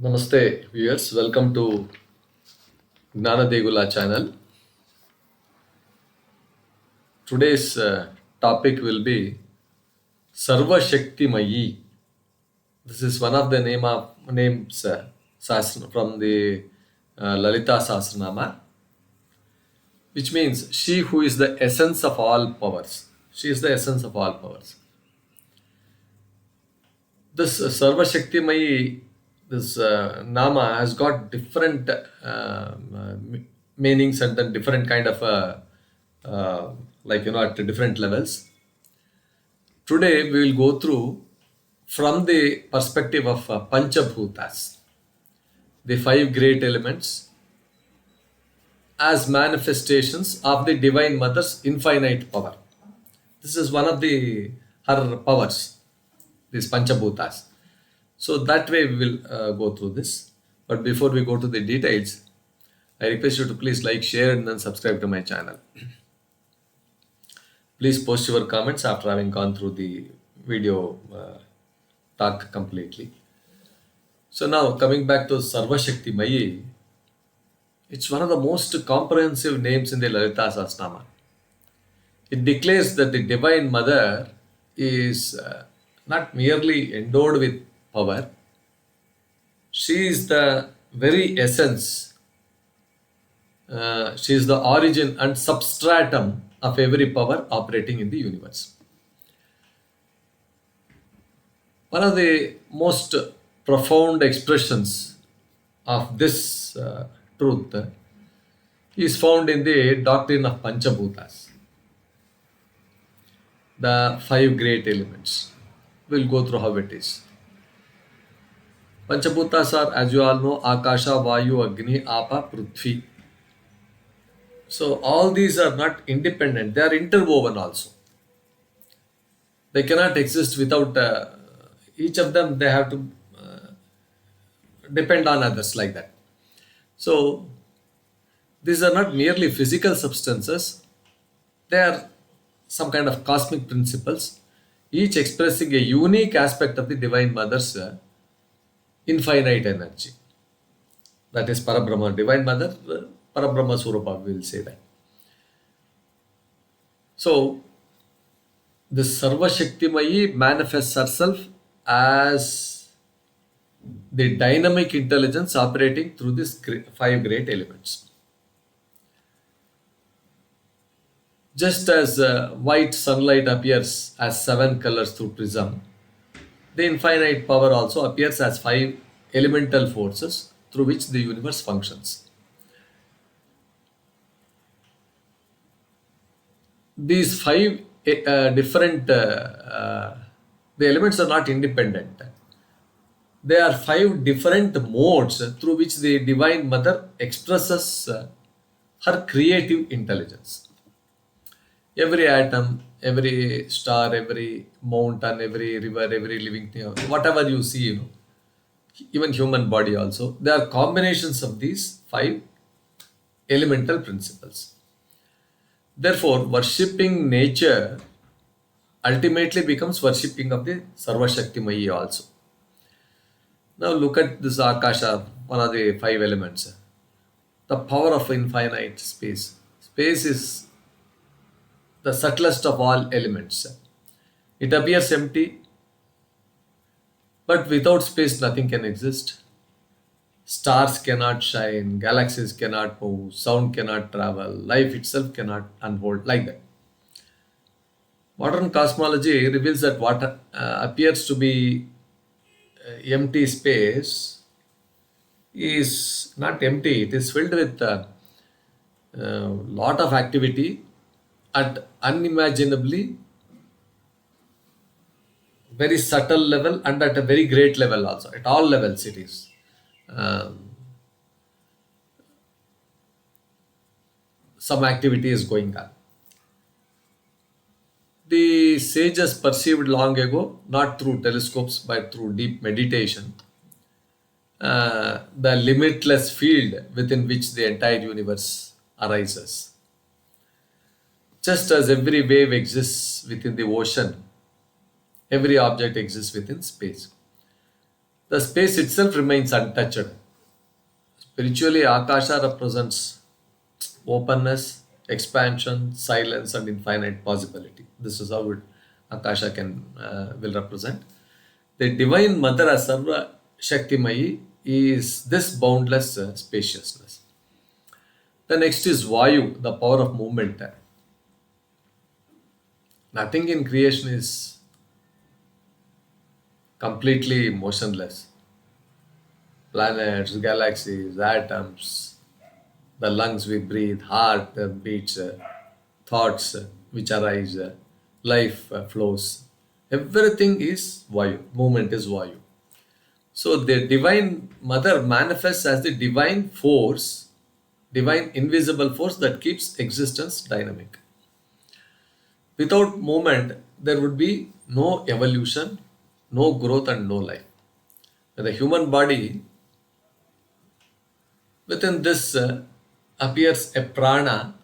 Namaste viewers, welcome to Gnana Degula channel. Today's topic will be Sarvaśaktimayī. This is one of the names from the Lalita Sahasranama, which means she who is the essence of all powers. She is the essence of all powers. This Sarvaśaktimayī, this Nama has got different meanings and then different kind of at different levels. Today we will go through from the perspective of Pañca Bhūtas, the five great elements as manifestations of the Divine Mother's infinite power. This is one of her powers, these Pañca Bhūtas. So that way we will go through this. But before we go to the details, I request you to please like, share and then subscribe to my channel. Please post your comments after having gone through the video talk completely. So now coming back to Sarvaśaktimayī, it's one of the most comprehensive names in the Lalita Sahasranama. It declares that the Divine Mother is not merely endowed with power. She is the very essence. She is the origin and substratum of every power operating in the universe. One of the most profound expressions of this truth is found in the doctrine of Pañca Bhūtas, the five great elements. We'll go through how it is. Pañca Bhūtas are, as you all know, Ākāśa, Vāyu, Agni, Āpas, Pṛthvī. So all these are not independent, they are interwoven also. They cannot exist without each of them. They have to depend on others like that. So these are not merely physical substances, they are some kind of cosmic principles, each expressing a unique aspect of the Divine Mother's infinite energy. That is Parabrahma, Divine Mother, Parabrahma Swarupa, we will say that. So this Sarvaśaktimayī manifests herself as the dynamic intelligence operating through these five great elements. Just as white sunlight appears as seven colors through prism, the infinite power also appears as five elemental forces through which the universe functions. These five different, the elements are not independent. They are five different modes through which the Divine Mother expresses her creative intelligence. Every atom, every star, every mountain, every river, every living thing, whatever you see, even human body also, they are combinations of these five elemental principles. Therefore, worshipping nature ultimately becomes worshipping of the Sarvaśaktimayī also. Now look at this Ākāśa, one of the five elements. The power of infinite space. Space is the subtlest of all elements. It appears empty, but without space nothing can exist. Stars cannot shine, galaxies cannot move, sound cannot travel, life itself cannot unfold, like that. Modern cosmology reveals that what appears to be empty space is not empty. It is filled with a lot of activity at unimaginably very subtle level and at a very great level also. At all levels it is. Some activity is going on. The sages perceived long ago, not through telescopes but through deep meditation, the limitless field within which the entire universe arises. Just as every wave exists within the ocean, every object exists within space. the space itself remains untouched. Spiritually, Ākāśa represents openness, expansion, silence, and infinite possibility. This is how Ākāśa will represent. The Divine Mother as Sarvaśaktimayī is this boundless spaciousness. The next is Vāyu, the power of movement. Nothing in creation is completely motionless. Planets, galaxies, atoms, the lungs we breathe, heart beats, thoughts which arise, life flows. Everything is Vāyu. Movement is Vāyu. So the Divine Mother manifests as the divine force, divine invisible force that keeps existence dynamic. Without movement, there would be no evolution, no growth, and no life. The human body, within this appears a prana,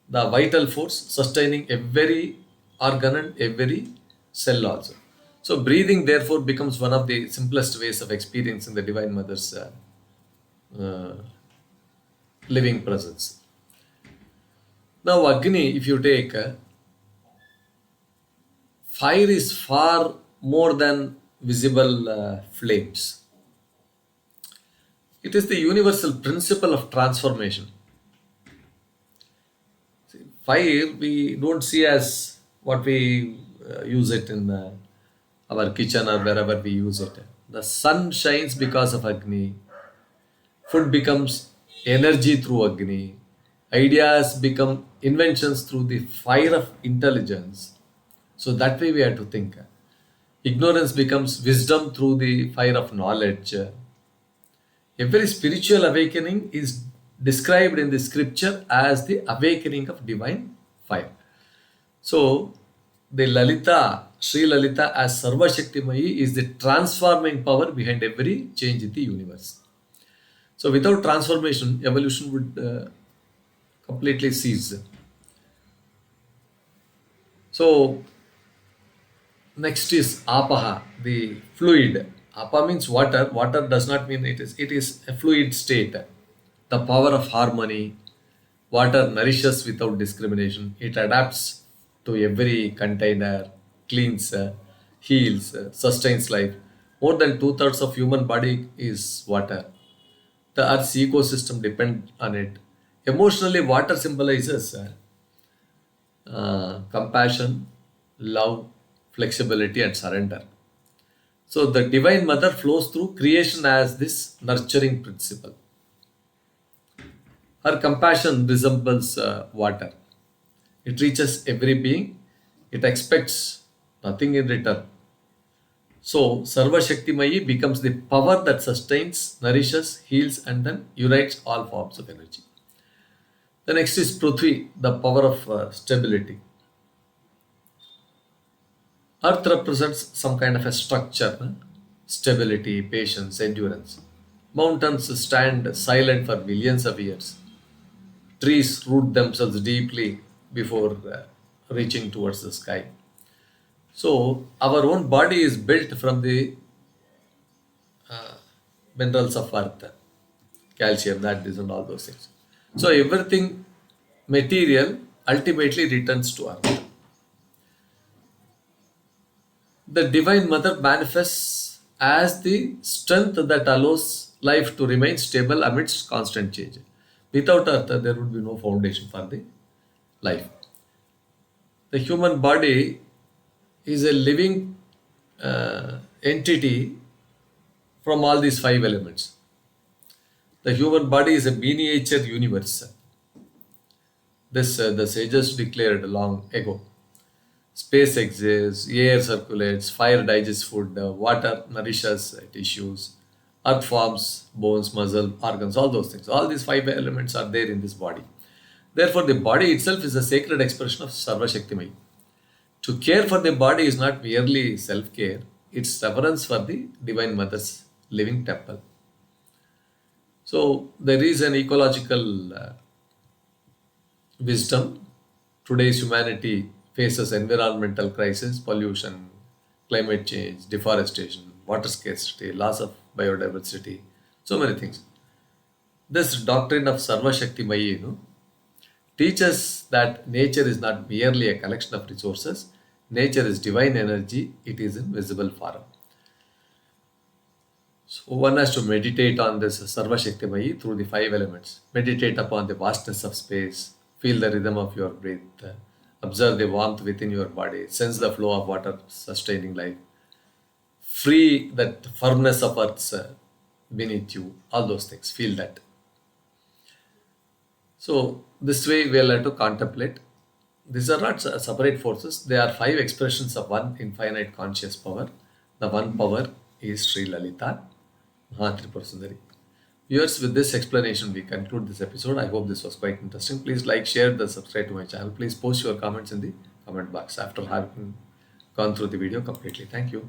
the vital force sustaining every organ and every cell also. So breathing therefore becomes one of the simplest ways of experiencing the Divine Mother's living presence. Now Agni, if you take, fire is far more than visible flames. It is the universal principle of transformation. Fire we don't see as what we use it in our kitchen or wherever we use it. The sun shines because of Agni. Food becomes energy through Agni. Ideas become inventions through the fire of intelligence. So that way we have to think. Ignorance becomes wisdom through the fire of knowledge. Every spiritual awakening is described in the scripture as the awakening of divine fire. So the Lalita, Sri Lalita as Sarvaśaktimayī is the transforming power behind every change in the universe. So without transformation, evolution would completely cease. So next is Āpaha, the fluid. Apa means water. Water does not mean it is a fluid state. The power of harmony. Water nourishes without discrimination. It adapts to every container, cleans, heals, sustains life. More than 2/3 of human body is water. The earth's ecosystem depends on it. Emotionally, water symbolizes compassion, love, flexibility, and surrender. So the Divine Mother flows through creation as this nurturing principle. Her compassion resembles water. It reaches every being. It expects nothing in return. So Sarvaśaktimayī becomes the power that sustains, nourishes, heals, and then unites all forms of energy. The next is Pṛthvī, the power of stability. Earth represents some kind of a structure, stability, patience, endurance. Mountains stand silent for millions of years. Trees root themselves deeply before reaching towards the sky. So our own body is built from the minerals of earth, calcium, that is, and all those things. So everything material ultimately returns to earth. The Divine Mother manifests as the strength that allows life to remain stable amidst constant change. Without earth, there would be no foundation for the life. The human body is a living entity from all these 5 elements. The human body is a miniature universe. This the sages declared long ago. Space exists, air circulates, fire digests food, water nourishes tissues, earth forms bones, muscle, organs, all those things. All these 5 elements are there in this body. Therefore, the body itself is a sacred expression of Sarvaśaktimayī. To care for the body is not merely self-care, it's reverence for the Divine Mother's living temple. So, there is an ecological wisdom. Today's humanity faces environmental crisis, pollution, climate change, deforestation, water scarcity, loss of biodiversity, so many things. This doctrine of Sarvaśaktimayī, teaches that nature is not merely a collection of resources. Nature is divine energy. It is in visible form. So one has to meditate on this Sarvaśaktimayī through the 5 elements. Meditate upon the vastness of space. Feel the rhythm of your breath. Observe the warmth within your body. Sense the flow of water sustaining life. Free that firmness of earth beneath you. All those things. Feel that. So this way we will have to contemplate. These are not separate forces. They are 5 expressions of one infinite conscious power. The one power is Sri Lalita Mahatripura Sundari. Viewers, with this explanation we conclude this episode. I hope this was quite interesting. Please like, share, subscribe to my channel. Please post your comments in the comment box after having gone through the video completely. Thank you.